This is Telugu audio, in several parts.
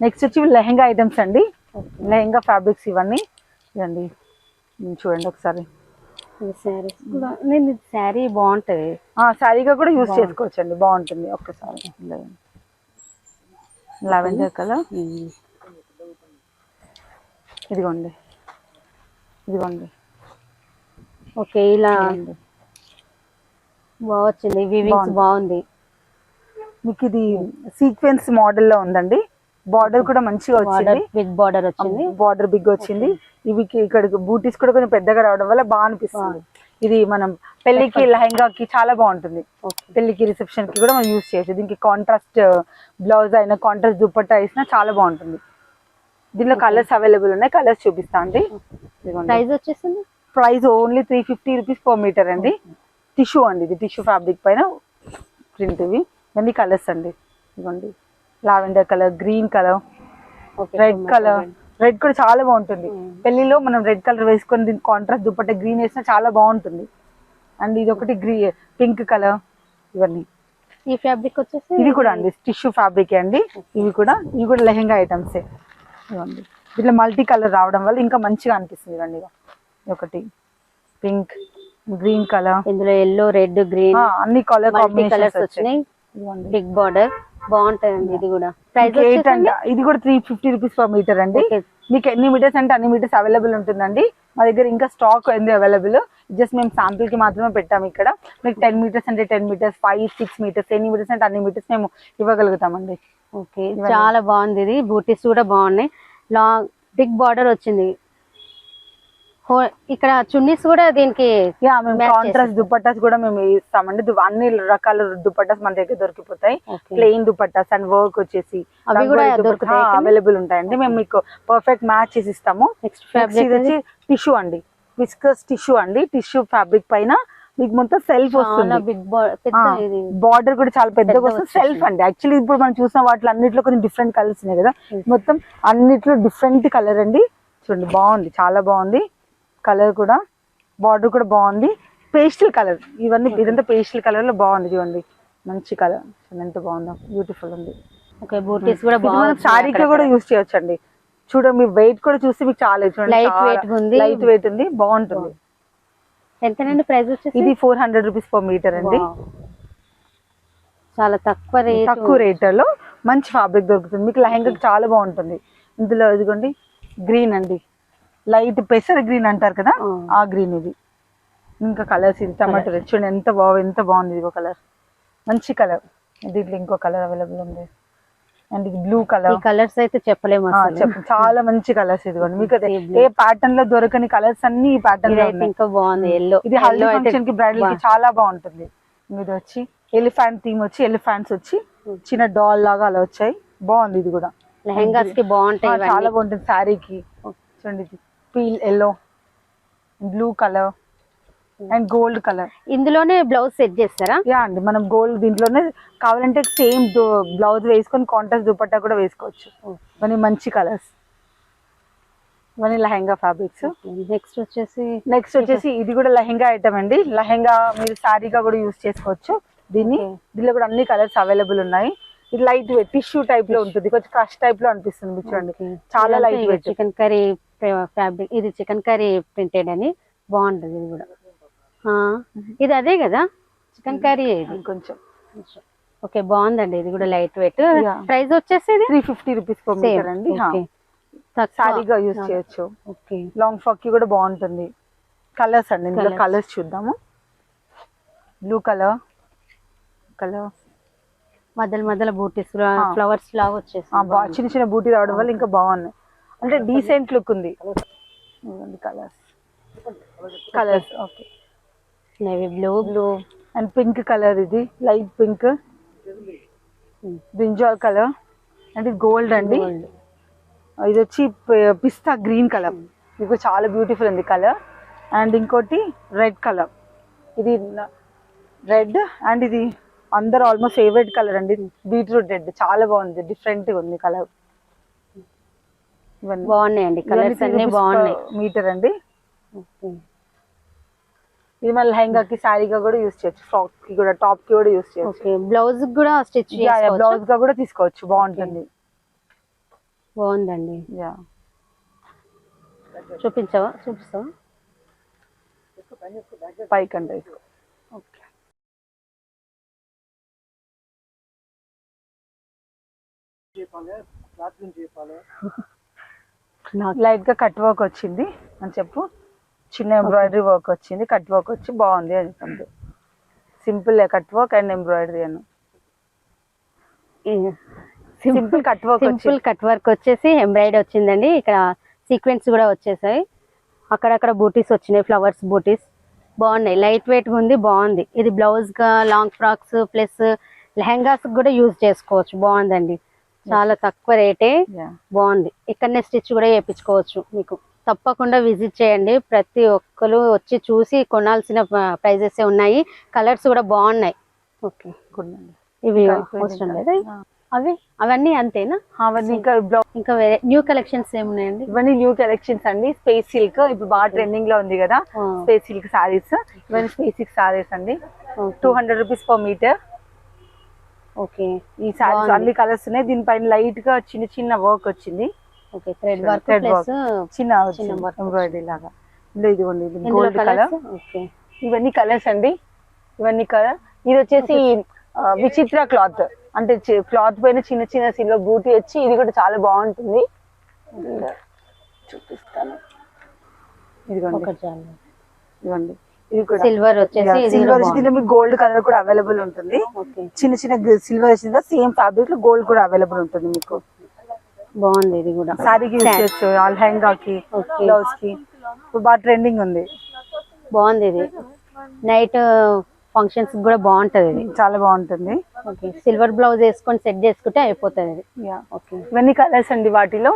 నెక్స్ట్ వచ్చి లెహంగా ఐటమ్స్ అండి. లెహంగా ఫ్యాబ్రిక్స్ ఇవన్నీ ఇదండి, చూడండి ఒకసారి. శారీ బాగుంటది, శారీగా కూడా యూజ్ చేసుకోవచ్చు అండి, బాగుంటుంది. ఒక్కసారి లావెండర్ కలర్, ఇదిగోండి ఇదిగోండి. ఓకే, ఇలా బాగుంది, వివింగ్స్ బాగుంది. మీకు ఇది సీక్వెన్స్ మోడల్ లో ఉందండి. బార్డర్ కూడా మంచిగా వచ్చింది, బిగ్ బార్డర్ వచ్చింది, బార్డర్ బిగ్ వచ్చింది. ఇవి ఇక్కడ బూటీస్ కూడా కొంచెం పెద్దగా రావడం వల్ల బాగా అనిపిస్తుంది. ఇది మనం పెళ్లికి లెహంగాకి చాలా బాగుంటుంది. పెళ్లికి రిసెప్షన్ కి కూడా మనం యూజ్ చేయొచ్చు. దీనికి కాంట్రాస్ట్ బ్లౌజ్ అయినా కాంట్రాస్ట్ దుపట్టా వేసినా చాలా బాగుంటుంది. దీనిలో కలర్స్ అవైలబుల్ ఉన్నాయి, కలర్స్ చూపిస్తా అండి. ప్రైస్ వచ్చేసింది, price only 350 rupees per metre అండి. టిష్యూ అండి, ఇది టిష్యూ ఫ్యాబ్రిక్ పైన ప్రింట్. ఇవి ఇవన్నీ కలర్స్ అండి. ఇదిగోండి lavender colour, green colour, red colour. Red కూడా చాలా బాగుంటుంది. పెళ్లిలో మనం రెడ్ కలర్ వేసుకొని దీనికి కాంట్రాస్ట్ దుపట్టా గ్రీన్ వేసినా చాలా బాగుంటుంది. అండ్ ఇది ఒకటి పింక్ కలర్. ఇవన్నీ ఈ ఫ్యాబ్రిక్ వచ్చేసి ఇది కూడా అండి టిష్యూ ఫ్యాబ్రిక్ అండి. ఇవి కూడా లెహంగా ఐటమ్సే. ఇవ్వండి ఇట్లా మల్టీ కలర్ రావడం వల్ల ఇంకా మంచిగా అనిపిస్తుంది. ఇవన్నీ ఒకటి పింక్, గ్రీన్ కలర్, ఇందులో ఎల్లో, రెడ్, గ్రీన్ అన్ని కలర్ కలర్స్ వచ్చినాయి. బిగ్ బార్డర్ బాగుంటాయండి. ఇది కూడా ప్రైస్ ఇది కూడా 350 రూపీస్ పర్ మీటర్ అండి. మీకు ఎన్ని మీటర్స్ అంటే అన్ని మీటర్స్ అవైలబుల్ ఉంటుందండి. మా దగ్గర ఇంకా స్టాక్ ఉంది అవైలబుల్. జస్ట్ మేము శాంపుల్ కి మాత్రమే పెట్టాము ఇక్కడ. మీకు 10 మీటర్స్ అంటే 10 మీటర్స్, 5, 6 మీటర్స్, ఎన్ని మీటర్స్ అంటే అన్ని మీటర్స్ మేము ఇవ్వగలుగుతామండి. ఓకే, చాలా బాగుంది. ఇది బూటీస్ కూడా బాగున్నాయి. లాంగ్ బిగ్ బార్డర్ వచ్చింది. ఇక్కడ చున్నీస్ కూడా దీనికి కాంట్రాస్ట్ దుపట్టాస్ కూడా మేము ఇస్తామండి. అన్ని రకాల దుపట్టాస్ మన దగ్గర దొరికిపోతాయి. ప్లెయిన్ దుపట్టాస్ అండ్ వర్క్ వచ్చేసి అవి కూడా అవైలబుల్ ఉంటాయండి. మేము మీకు పర్ఫెక్ట్ మ్యాచ్ చేసి ఇస్తాము. వచ్చి టిష్యూ అండి, విస్కస్ టిష్యూ అండి. టిష్యూ ఫ్యాబ్రిక్ పైన మీకు మొత్తం సెల్ఫ్ వస్తుంది. బార్డర్ కూడా చాలా పెద్దగా వస్తుంది. సెల్ఫ్ అండి. యాక్చువల్లీ ఇప్పుడు మనం చూసిన వాటిలో అన్నిట్లో కొంచెం డిఫరెంట్ కలర్స్ ఉన్నాయి కదా, మొత్తం అన్నిట్లో డిఫరెంట్ కలర్ అండి. చూడండి బాగుంది, చాలా బాగుంది. కలర్ కూడా, బార్డర్ కూడా బాగుంది. పేస్టల్ కలర్ ఇవన్నీ, ఇదంతా పేస్టల్ కలర్ లో బాగుంది. చూడండి మంచి కలర్, ఎంత బాగుందో, బ్యూటిఫుల్ ఉంది. ఓకే, బూటీస్ కూడా బాగుంది. శారీకి కూడా యూజ్ చేయొచ్చు అండి. చూడండి మీ వెయిట్ కూడా చూస్తే మీకు చాలా లైట్ వెయిట్ ఉంది, బాగుంటుంది. ఎంతనండి ప్రైస్ వచ్చేసి? ఇది 400 రూపీస్ పర్ మీటర్ అండి. చాలా తక్కువ రేట్లో మంచి ఫ్యాబ్రిక్ దొరుకుతుంది మీకు. లెహంగాకి చాలా బాగుంటుంది. ఇందులో ఇదిగోండి గ్రీన్ అండి, లైట్ పెసర గ్రీన్ అంటారు కదా, ఆ గ్రీన్. ఇది ఇంకా కలర్స్, ఇది టమాటో రెడ్. చూడండి ఎంత బాగుంది. ఇది కలర్ మంచి కలర్. దీంట్లో ఇంకో కలర్ అవైలబుల్ ఉంది. అండ్ ఇది బ్లూ కలర్. కలర్స్ అయితే చెప్పలేము, చాలా మంచి కలర్స్. ఇదిగోండి మీకు ఏ ప్యాటర్న్ లో దొరకని కలర్స్ అన్ని ఈ ప్యాటర్న్ లో ఇంకా బాగుంది. ఎల్లో, ఇది హల్దీ ఫంక్షన్ కి, బ్రైడల్ కి చాలా బాగుంటుంది. ఇది వచ్చి ఎలిఫెంట్ థీమ్ వచ్చి, ఎలిఫెంట్స్ వచ్చి చిన్న డాల్ లాగా అలా వచ్చాయి. బాగుంది. ఇది కూడా లెహంగాస్ కి బాగుంటాయి, చాలా బాగుంటుంది. శారీకి చూడండి peel yellow, blue colour and gold colour. ఇందులోనే బ్లౌజ్ సెట్ చేస్తారా? యా అండి, మనం గోల్డ్ దీంట్లోనే కావాలంటే సేమ్ బ్లౌజ్ వేసుకొని కాంట్రాస్ట్ దుపట్టా కూడా వేసుకోవచ్చు. ఇవన్నీ మంచి కలర్స్, ఇవన్నీ లెహంగా ఫ్యాబ్రిక్స్. నెక్స్ట్ వచ్చేసి ఇది కూడా లెహంగా ఐటమ్ అండి. లెహంగా మీరు శారీగా కూడా యూజ్ చేసుకోవచ్చు. దీనిలో కూడా అన్ని కలర్స్ అవైలబుల్ ఉన్నాయి. ఇది లైట్ వెయిట్ టిష్యూ టైప్ లో ఉంటుంది, కొంచెం క్రష్ టైప్ లో అనిపిస్తుంది. చూడండి చాలా light weight. Chicken curry fabric, ఇది చికెన్ కర్రీ ప్రింటెడ్ అని బాగుంటది. ఇది కూడా ఇది అదే కదా చికెన్ కర్రీ. ఇది కొంచెం ఓకే, బాగుందండి. ఇది కూడా లైట్ వెయిట్. ప్రైస్ వచ్చేసి 350 రూపీస్ పర్ మీటర్ అండి. సారీగా యూజ్ చేయొచ్చు. లాంగ్ ఫ్రాక్ కి కూడా బాగుంటుంది. కలర్స్ అండి, ఇందులో కలర్స్ చూద్దాము. బ్లూ కలర్, మధ్యలో బూటీస్ ఫ్లవర్స్ లాగా వచ్చేసి చిన్న చిన్న బూటీ రావడం వల్ల ఇంకా బాగున్నాయి. అంటే డీసెంట్ లుక్ ఉంది. Colours okay, navy blue and pink colour. ఇది light pink, brinjal colour and ఇది గోల్డ్ అండి. ఇది వచ్చి పిస్తా గ్రీన్ కలర్. ఇది చాలా బ్యూటిఫుల్ ఉంది కలర్. అండ్ ఇంకోటి రెడ్ కలర్. ఇది రెడ్ అండ్ ఇది అందరు ఆల్మోస్ట్ ఫేవరెట్ కలర్ అండి, బీట్రూట్ రెడ్. చాలా బాగుంది, డిఫరెంట్ గా ఉంది కలర్. బాగున్నాయండి కలర్స్ అన్ని బాగున్నాయి. మీటర్ అండి. ఇది మన లెహంగాకి, శారీగా కూడా యూజ్ చేయొచ్చు. ఫ్రాక్ కి కూడా, టాప్ కి కూడా యూజ్ చేయొచ్చు. బ్లౌజ్ కూడా స్టిచ్ బ్లౌజ్ గా కూడా తీసుకోవచ్చు, బాగుంటుంది. బాగుందండి. చూపిస్తావా? పైకండి. ఓకే, లైట్ గా కట్ వర్క్ వచ్చింది అని చెప్పు. చిన్న ఎంబ్రాయిడరీ వర్క్ వచ్చింది, కట్ వర్క్ వచ్చి బాగుంది అని చెప్పండి. Simple cut work and embroidery Anu. Simple cut work వచ్చేసి ఎంబ్రాయిడరీ వచ్చిందండి. ఇక్కడ సీక్వెన్స్ కూడా వచ్చేసాయి, అక్కడక్కడ బూటీస్ వచ్చినాయి, ఫ్లవర్స్ బూటీస్ బాగున్నాయి. లైట్ వెయిట్ ఉంది, బాగుంది. ఇది బ్లౌజ్ గా లాంగ్ ఫ్రాక్స్ ప్లస్ లెహంగాస్ కూడా యూజ్ చేసుకోవచ్చు. బాగుందండి, చాలా తక్కువ రేటే, బాగుంది. ఇక్కడనే స్టిచ్ కూడా చేయించుకోవచ్చు. మీకు తప్పకుండా విజిట్ చేయండి. ప్రతి ఒక్కరు వచ్చి చూసి కొనాల్సిన ప్రైజెస్ ఉన్నాయి. కలర్స్ కూడా బాగున్నాయి. ఓకే, ఇవి అవసరం లేదా? అవన్నీ అంతేనా? అవన్నీ ఇంకా వేరే న్యూ కలెక్షన్స్ ఏమున్నాయండి? ఇవన్నీ న్యూ కలెక్షన్స్ అండి. స్పేస్ సిల్క్ ఇప్పుడు బాగా ట్రెండింగ్ లో ఉంది కదా, స్పేస్ సిల్క్ సారీస్. ఇవన్నీ స్పేస్ సిల్క్ సారీస్ అండి. 200 రూపీస్ పర్ మీటర్. ఓకే, ఈ సారీస్ అన్ని కలర్స్ ఉన్నాయి. దీనిపైన లైట్ గా చిన్న చిన్న వర్క్ వచ్చింది. ఓకే, థ్రెడ్ వర్క్ చిన్న ఎంబ్రాయిడరీ లాగా. ఇదిగోండి గోల్డ్ కలర్. ఇవన్నీ కలర్స్ అండి. ఇవన్నీ కలర్. ఇది వచ్చేసి విచిత్ర క్లాత్, అంటే క్లాత్ పైన చిన్న చిన్న సిల్వర్ బూటీ వచ్చి, ఇది కూడా చాలా బాగుంటుంది. చూపిస్తాను. ఇదిగోండి ఇది కూడా సిల్వర్ వచ్చేసి, సిల్వర్ దీనిలో మీకు గోల్డ్ కలర్ కూడా అవైలబుల్ ఉంటుంది. చిన్న చిన్న సిల్వర్ వచ్చిందా, సేమ్ ఫ్యాబ్రిక్ లో గోల్డ్ కూడా అవైలబుల్ ఉంటుంది మీకు. బాగుంది. ఇది కూడా సారీకి యూజ్ చేయొచ్చు, లెహంగాకి, బ్లౌజ్ కి. బాగా ట్రెండింగ్ ఉంది, బాగుంది. ఇది నైట్ ఫంక్షన్స్ కూడా బాగుంటది. ఇది చాలా బాగుంటుంది. ఓకే, సిల్వర్ బ్లౌజ్ వేసుకొని సెట్ చేసుకుంటే అయిపోతుంది ఇది. ఓకే, ఇవన్నీ కలర్స్ అండి. వాటిలో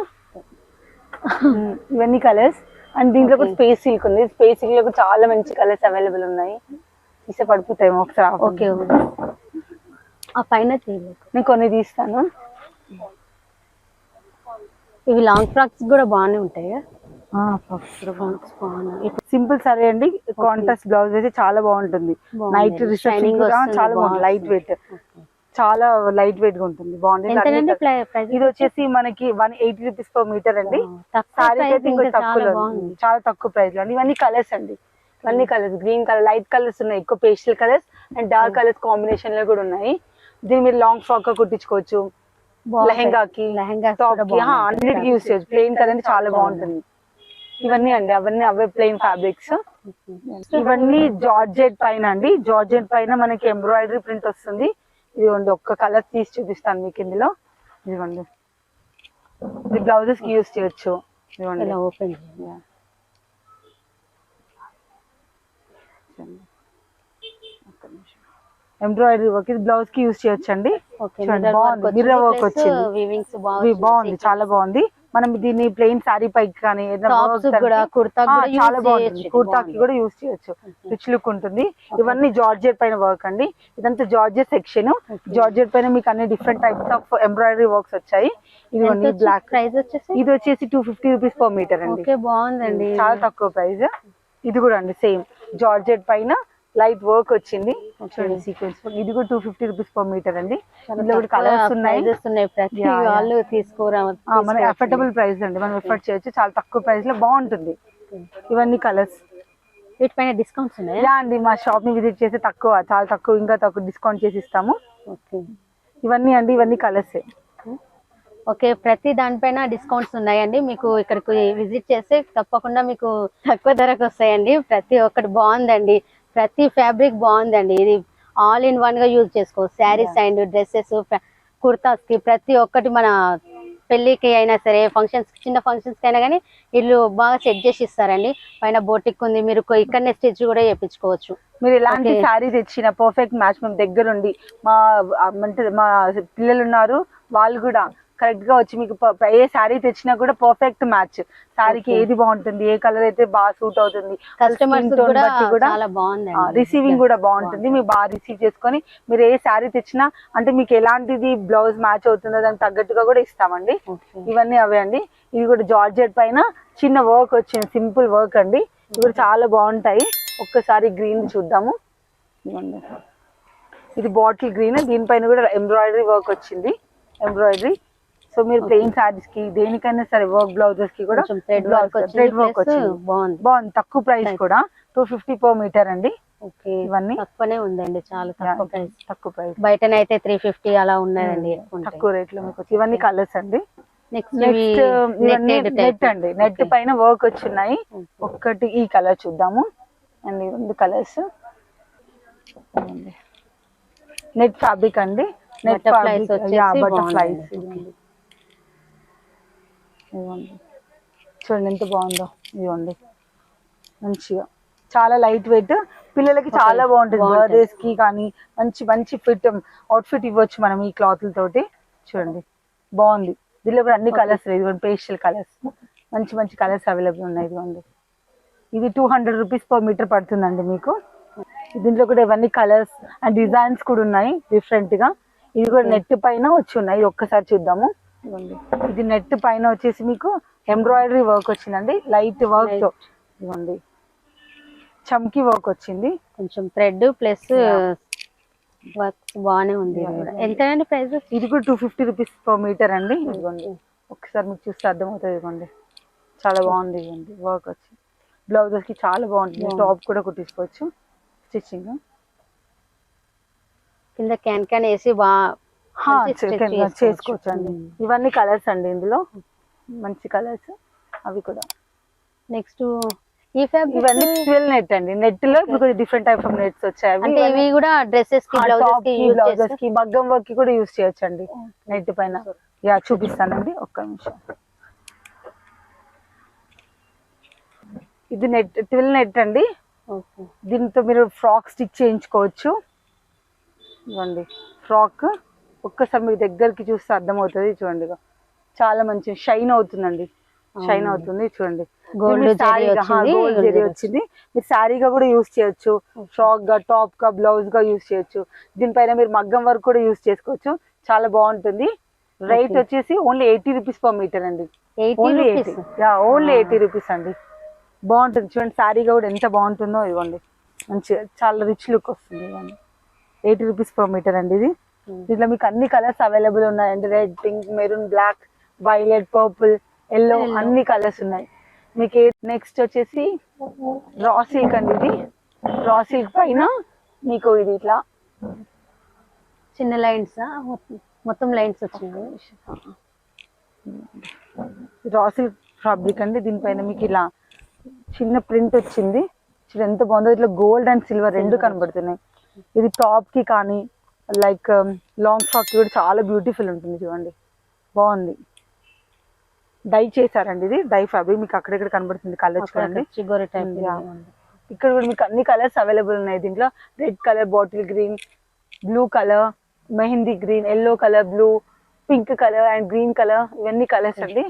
ఇవన్నీ కలర్స్. అండ్ దీంట్లో కూడా స్పేస్ సిల్క్ ఉంది. స్పేస్ సిల్క్ లో చాలా మంచి కలర్స్ అవైలబుల్ ఉన్నాయి. ఇసే పడిపోతాయి ఒకసారి. ఓకే, ఆ పైన నేను కొన్ని తీస్తాను. ఇవి లాంగ్ ఫ్రాక్స్ కూడా బాగానే ఉంటాయి. సింపుల్ సరే అండి. కాంట్రాస్ట్ బ్లౌజ్ అయితే చాలా బాగుంటుంది. నైట్ రిసెప్షన్ చాలా బాగుంది. లైట్ వెయిట్, చాలా లైట్ వెయిట్ గా ఉంటుంది. బాగుంది. ఇది వచ్చేసి మనకి 180 రూపీస్ పర్ మీటర్ అండి. సారీ అయితే ఇంకా తక్కువ, చాలా తక్కువ ప్రైస్ లో. ఇవన్నీ కలర్స్ అండి. ఇవన్నీ colours, green colour, light colours ఉన్నాయి, ఎక్కువ pastel colours and dark colours combination లో కూడా ఉన్నాయి. దీన్ని మీరు లాంగ్ ఫ్రాక్ గా కుట్టించుకోవచ్చు, లెహంగాకి, టాప్ కి, అన్నిటికి యూజ్ చేయొచ్చు. ప్లెయిన్ కదండి, చాలా బాగుంటుంది. ఇవన్నీ అండి, అవే ప్లెయిన్ ఫ్యాబ్రిక్స్. ఇవన్నీ జార్జెట్ పైన అండి. జార్జెట్ పైన మనకి ఎంబ్రాయిడరీ ప్రింట్ వస్తుంది. ఇదిగోండి, ఒక్క కలర్ తీసి చూపిస్తాను మీకు ఇందులో. ఇదిగోండి, ఇది బ్లౌజెస్ కి యూజ్ చేయొచ్చు. ఇదిగోండి, ఓపెన్ ఎంబ్రాయిడరీ వర్క్. ఇది బ్లౌజ్ కి యూజ్ చేయొచ్చు అండి. బాగుంది, మిర్రర్ వర్క్ వచ్చింది. బాగుంది, చాలా బాగుంది. మనం దీన్ని ప్లెయిన్ సారీ పైకి కానీ చాలా బాగుంటుంది. కుర్తాకి కూడా యూజ్ చేయొచ్చు, రిచ్ లుక్ ఉంటుంది. ఇవన్నీ జార్జెట్ పైన వర్క్ అండి. ఇదంతా జార్జెట్ సెక్షన్. జార్జెట్ పైన మీకు అన్ని different types of embroidery works వచ్చాయి. ఇదిగోండి బ్లాక్ ప్రైస్ వచ్చేసి, ఇది వచ్చేసి 250 రూపీస్ పర్ మీటర్ అండి. బాగుందండి, చాలా తక్కువ ప్రైస్. ఇది కూడా అండి సేమ్ జార్జెట్ పైన లైట్ వర్క్ వచ్చింది. చూడండి సీక్వెన్స్. ఇది కూడా 250 రూపీస్ పర్ మీటర్ అండి. ఇందులో కూడా కలర్స్ ఉన్నాయి. మన అఫోర్డబుల్ ప్రైస్ అండి, మనం ఎఫర్ట్ చేయొచ్చు. చాలా తక్కువ ప్రైస్ లో బాగుంటుంది. ఇవన్నీ కలర్స్. వీటిపైన డిస్కౌంట్స్ ఉన్నాయా? అండి, మా షాప్ ని విజిట్ చేస్తే తక్కువ, చాలా తక్కువ, ఇంకా తక్కువ డిస్కౌంట్ చేసి ఇస్తాము. ఇవన్నీ అండి, ఇవన్నీ కలర్స్. ఓకే, ప్రతి దానిపైన డిస్కౌంట్స్ ఉన్నాయండి. మీకు ఇక్కడికి విజిట్ చేస్తే తప్పకుండా మీకు తక్కువ ధరకు వస్తాయండి. ప్రతి ఒక్కటి బాగుందండి, ప్రతి ఫ్యాబ్రిక్ బాగుందండి. ఇది ఆల్ ఇన్ వన్ గా యూజ్ చేసుకోవచ్చు. శారీస్ అండ్ డ్రెస్సెస్, కుర్తాస్ కి, ప్రతి ఒక్కటి మన పెళ్లికి అయినా సరే, ఫంక్షన్స్, చిన్న ఫంక్షన్స్ కి అయినా కానీ వీళ్ళు బాగా సెట్ చేసి ఇస్తారండి. పైన బోటిక్ ఉంది, మీరు ఇక్కడనే స్టిచ్ కూడా చేయించుకోవచ్చు. మీరు ఎలాంటి శారీ తెచ్చిన పర్ఫెక్ట్ మ్యాచ్ మేము దగ్గరుండి, మా పిల్లలు ఉన్నారు, వాళ్ళు కూడా కరెక్ట్ గా వచ్చి మీకు ఏ శారీ తెచ్చినా కూడా పర్ఫెక్ట్ మ్యాచ్. శారీకి ఏది బాగుంటుంది, ఏ కలర్ అయితే బాగా సూట్ అవుతుంది, కస్టమర్స్ కూడా రిసీవింగ్ కూడా బాగుంటుంది. మీరు బాగా రిసీవ్ చేసుకొని మీరు ఏ శారీ తెచ్చినా అంటే మీకు ఎలాంటిది బ్లౌజ్ మ్యాచ్ అవుతుందో దానికి తగ్గట్టుగా కూడా ఇస్తామండి. ఇవన్నీ అవే అండి. ఇది కూడా జార్జెట్ పైన చిన్న వర్క్ వచ్చింది, సింపుల్ వర్క్ అండి. ఇవి కూడా చాలా బాగుంటాయి. ఒక్కసారి గ్రీన్ చూద్దాము. ఇది బాటిల్ గ్రీన్, దీనిపైన కూడా ఎంబ్రాయిడరీ వర్క్ వచ్చింది. ఎంబ్రాయిడరీ సో మీరు ప్లెయిన్ సారీస్ కి దేనికైనా సరే వర్క్ బ్లౌజెస్ కి కూడా థ్రెడ్ వర్క్ వచ్చింది, బాగుంది. తక్కువ ప్రైస్ కూడా 250 per meter అండి. ఓకే, ఇవన్నీ తక్కువనే ఉందండి, చాలా తక్కువ ప్రైస్. బయటనైతే 350 అలా ఉన్నాయండి, తక్కువ రేట్ లో మీకు. ఇవన్నీ కలర్స్ అండి. నెక్స్ట్ నెట్ అండి, నెట్ పైన వర్క్ వచ్చినాయి. ఒక్కటి ఈ కలర్ చూద్దాము అండ్ ఇవన్నీ కలర్స్. నెట్ ఫ్యాబ్రిక్ అండి, నెట్ బటర్ఫ్లైస్. చూడండి ఎంత బాగుందో. ఇవ్వండి మంచిగా, చాలా లైట్ వెయిట్, పిల్లలకి చాలా బాగుంటుంది. బర్త్డేస్ కి కానీ మంచి మంచి ఫిట్ అవుట్ఫిట్ ఇవ్వచ్చు మనం ఈ క్లాత్ తోటి. చూడండి బాగుంది. దీనిలో కూడా అన్ని కలర్స్, ఇదిగోండి పేస్టల్ కలర్స్, మంచి మంచి కలర్స్ అవైలబుల్ ఉన్నాయి. ఇదిగోండి ఇది 200 rupees per meter పడుతుందండి మీకు. దీంట్లో కూడా ఇవన్నీ కలర్స్ అండ్ డిజైన్స్ కూడా ఉన్నాయి డిఫరెంట్ గా. ఇది కూడా నెట్ పైన వచ్చి ఉన్నాయి. ఇది ఒక్కసారి చూద్దాము. ఇదిగోండి ఇది నెట్ పైన వచ్చేసి మీకు ఎంబ్రాయిడరీ వర్క్ వచ్చిందండి, లైట్ వర్క్ తో. ఇదిగోండి చమ్కీ వర్క్ వచ్చింది, కొంచెం థ్రెడ్ ప్లస్ వర్క్ బాగానే ఉంది. ఎంత అండి ప్రైస్? ఇది కూడా 250 rupees per meter అండి. ఇదిగోండి ఒకసారి మీకు చూస్తే అర్థమవుతుంది. ఇదిగోండి చాలా బాగుంది. ఇదిగోండి వర్క్ వచ్చి బ్లౌజెస్ కి చాలా బాగుంటుంది. టాప్ కూడా కుట్టించుకోవచ్చు స్టిచ్చింగ్. కింద క్యాన్ వేసి చేసుకోవచ్చు అండి. ఇవన్నీ కలర్స్ అండి, ఇందులో మంచి కలర్స్ అవి కూడా. నెక్స్ట్ ఈ ఫ్యాబ్రిక్ ఇవన్నీ 12 నెట్ అండి. నెట్ లో ఇప్పుడు డిఫరెంట్ టైప్ ఆఫ్ నెట్స్ వచ్చాయి. అంటే ఇవి కూడా డ్రెస్సెస్ కి, బ్లౌజెస్ కి, మగ్గం వర్క్ కి కూడా యూజ్ చేయొచ్చు అండి నెట్ పైన. యా చూపిస్తానండి ఒక్క నిమిషం. ఇది నెట్ 12 నెట్ అండి. దీంతో మీరు ఫ్రాక్ స్టిచ్ చేయించుకోవచ్చు. ఇవ్వండి ఫ్రాక్ ఒక్కసారి మీకు దగ్గరికి చూస్తే అర్థమవుతుంది. చూడండి చాలా మంచి షైన్ అవుతుందండి, షైన్ అవుతుంది. చూడండి గోల్డ్ జరీ వచ్చింది. మీరు శారీగా కూడా యూజ్ చేయొచ్చు, ఫ్రాక్ గా, టాప్ గా, బ్లౌజ్ గా యూజ్ చేయొచ్చు. దీనిపైన మీరు మగ్గం వర్క్ కూడా యూజ్ చేసుకోవచ్చు. చాలా బాగుంటుంది. రేట్ వచ్చేసి ఓన్లీ 80 rupees per meter అండి. ఓన్లీ 80 rupees అండి. బాగుంటుంది. చూడండి శారీగా కూడా ఎంత బాగుంటుందో. ఇవ్వండి మంచిగా చాలా రిచ్ లుక్ వస్తుంది. ఇవ్వండి 80 rupees per meter అండి. ఇది దీంట్లో మీకు అన్ని కలర్స్ అవైలబుల్ ఉన్నాయండి. Red, pink, maroon, black, violet, purple, yellow అన్ని కలర్స్ ఉన్నాయి మీకు. నెక్స్ట్ వచ్చేసి రా సిల్క్ అండి. ఇది రా సిల్క్ పైన మీకు ఇది ఇట్లా చిన్న లైన్స్, మొత్తం లైన్స్ వచ్చినాయి. రా సిల్క్ ఫ్యాబ్రిక్ అండి. దీనిపైన మీకు ఇలా చిన్న ప్రింట్ వచ్చింది. చూడండి ఎంత బాగుందో. ఇట్లా గోల్డ్ అండ్ సిల్వర్ రెండు కనబడుతున్నాయి. ఇది టాప్ కి కానీ లైక్ లాంగ్ ఫ్రాక్ కి కూడా చాలా బ్యూటిఫుల్ ఉంటుంది. చూడండి బాగుంది. డై చేశారండి. ఇది డై ఫ్యాబ్రిక్ మీకు అక్కడెక్కడ కనబడుతుంది. కలర్ చూడండి. ఇక్కడ కూడా మీకు అన్ని కలర్స్ అవైలబుల్ ఉన్నాయి. దీంట్లో red colour, bottle green, blue colour, mehndi green, yellow colour, blue, pink colour and green colour, ఇవన్నీ కలర్స్ అండి.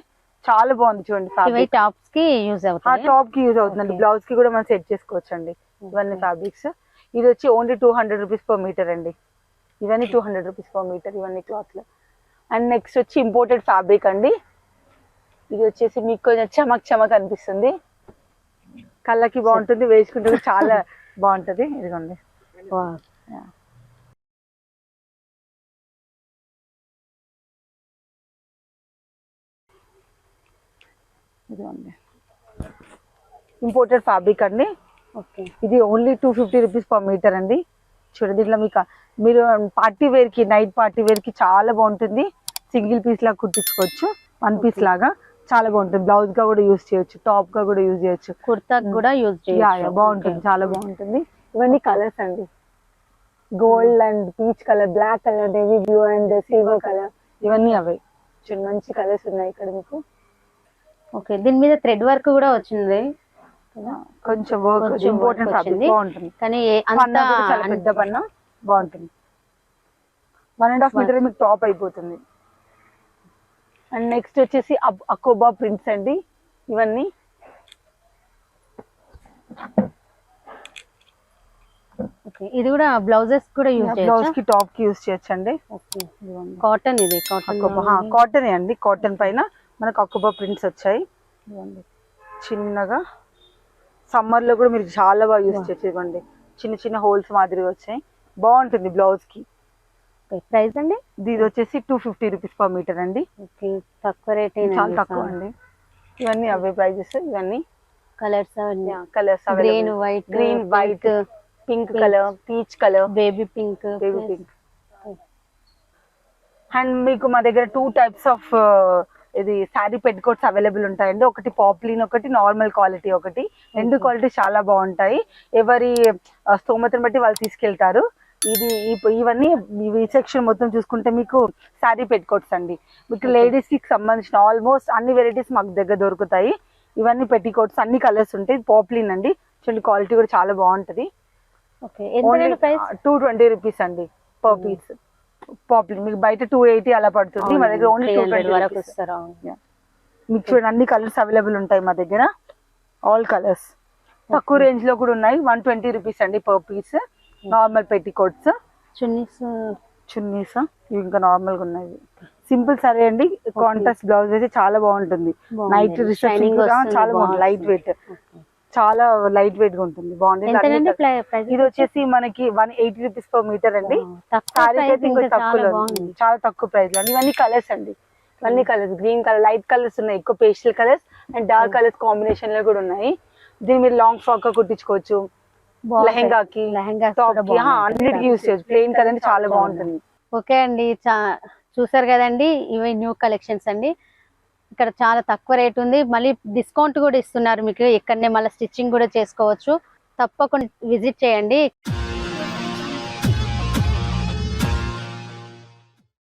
చాలా బాగుంది. చూడండి టాప్స్ కి యూజ్ అవుతుంది, టాప్ కి యూజ్ అవుతుందండి. బ్లౌజ్ కి కూడా మనం సెట్ చేసుకోవచ్చు అండి. ఇవన్నీ ఫ్యాబ్రిక్స్. ఇది వచ్చి ఓన్లీ 200 rupees per meter అండి. ఇవన్నీ 200 rupees per meter ఇవన్నీ క్లాత్ లో. అండ్ నెక్స్ట్ వచ్చి ఇంపోర్టెడ్ ఫ్యాబ్రిక్ అండి. ఇది వచ్చేసి మీకు కొంచెం చమక్ చమక్ అనిపిస్తుంది, కళ్ళకి బాగుంటుంది, వేసుకుంటే చాలా బాగుంటది. ఇదిగోండి ఇదిగోండి ఇంపోర్టెడ్ ఫ్యాబ్రిక్ అండి. ఇది ఓన్లీ 250 rupees per meter అండి. చూడండి ఇట్లా మీకు మీరు పార్టీ వేర్ కి, నైట్ పార్టీ వేర్ కి చాలా బాగుంటుంది. సింగిల్ పీస్ లాగా కుట్టించుకోవచ్చు, 1 piece లాగా చాలా బాగుంటుంది. బ్లౌజ్ గా కూడా యూజ్ చేయొచ్చు, టాప్ గా కూడా యూజ్ చేయొచ్చు, కుర్తా కూడా యూజ్ చేయొచ్చు. బాగుంటుంది, చాలా బాగుంటుంది. ఇవన్నీ కలర్స్ అండి. Gold and peach colour, black colour, navy blue and silver colour, ఇవన్నీ అవే. చూడండి మంచి కలర్స్ ఉన్నాయి ఇక్కడ మీకు. ఓకే, దీని మీద థ్రెడ్ వర్క్ కూడా వచ్చింది. కొంచెం వర్క్ ఇంపార్టెంట్ ఫ్యాబ్రిక్ బాగుంటుంది. కానీ చాలా పెద్ద పన్న బాగుంటుంది. 1.5 meter మీకు టాప్ అయిపోతుంది. అండ్ నెక్స్ట్ వచ్చేసి అకోబా ప్రింట్స్ అండి. ఇవన్నీ ఇది కూడా బ్లౌజెస్ కూడా యూజ్ చేయొచ్చు, బ్లౌజ్ కి టాప్ కి యూజ్ చేయొచ్చండి. కాటన్, ఇది కాటన్ అండి. కాటన్ పైన మనకు అకోబా ప్రింట్స్ వచ్చాయి. చిన్నగా సమ్మర్ లో కూడా మీరు చాలా బాగా యూజ్ చేయొచ్చు. ఇవ్వండి చిన్న చిన్న హోల్స్ మాదిరి వచ్చాయి, బాగుంటుంది బ్లౌజ్ కి. ఓకే ప్రైస్ అండి ఇది వచ్చేసి 250 రూపీస్ పర్ మీటర్ అండి. ఓకే తక్కువ రేట్ చాలా తక్కువ అండి. ఇవన్నీ అవే ప్రైజెస్. ఇవన్నీ colours colours green white green white pink colour peach colour baby pink and మీకు మా దగ్గర 2 టైప్స్ ఆఫ్ ఇది శారీ పెట్టుకోట్స్ అవైలబుల్ ఉంటాయండి. ఒకటి పాప్లిన్, ఒకటి నార్మల్ క్వాలిటీ. ఒకటి రెండు క్వాలిటీ చాలా బాగుంటాయి. ఎవరి స్తోమతను బట్టి వాళ్ళు తీసుకెళ్తారు. ఇవన్నీ ఈ సెక్షన్ మొత్తం చూసుకుంటే మీకు శారీ పెట్టుకోట్స్ అండి. మీకు లేడీస్ కి సంబంధించిన ఆల్మోస్ట్ అన్ని వెరైటీస్ మాకు దగ్గర దొరుకుతాయి. ఇవన్నీ పెట్టికోట్స్ అన్ని కలర్స్ ఉంటాయి. పాప్లిన్ అండి, చూడండి క్వాలిటీ కూడా చాలా బాగుంటది. 220 రూపీస్ అండి పర్ పీస్. పాప్లిన్ మీకు బయట 280 అలా పడుతుంది, మా దగ్గర ఓన్లీ 220 వరకు ఇస్తారు. మీకు చూడండి అన్ని కలర్స్ అవైలబుల్ ఉంటాయి మా దగ్గర, ఆల్ కలర్స్. తక్కువ రేంజ్ లో కూడా ఉన్నాయి. 120 రూపీస్ అండి per piece. Normal petticoats, chunnis ఇవి ఇంకా నార్మల్ గా ఉన్నాయి. సింపుల్ సరే అండి. కాంట్రాస్ట్ బ్లౌజ్ అయితే చాలా బాగుంటుంది. నైట్ రిసెప్షన్ చాలా బాగుంటుంది. లైట్ వెయిట్, చాలా లైట్ వెయిట్ గా ఉంటుంది. బాగుంది. ఇది వచ్చేసి మనకి 180 రూపీస్ పర్ మీటర్ అండి. చాలా తక్కువ ప్రైస్ లో అండి. ఇవన్నీ కలర్స్ అండి. ఇవన్నీ colours green colour, light colours ఉన్నాయి, ఎక్కువ pastel colours and dark colours combination లో కూడా ఉన్నాయి. దీన్ని మీరు లాంగ్ ఫ్రాక్ గా కుట్టించుకోవచ్చు, లెహెంగాకి, టాప్ కి, అన్నిటికీ యూస్ చేయొచ్చు. ప్లెయిన్ కదండి, చాలా బాగుంటుంది. ఓకే అండి, చూసారు కదండి, ఇవి న్యూ కలెక్షన్స్ అండి. ఇక్కడ చాలా తక్కువ రేట్ ఉంది, మళ్ళీ డిస్కౌంట్ కూడా ఇస్తున్నారు మీకు. ఇక్కడనే మళ్ళీ స్టిచ్చింగ్ కూడా చేసుకోవచ్చు. తప్పకుండా విజిట్ చేయండి.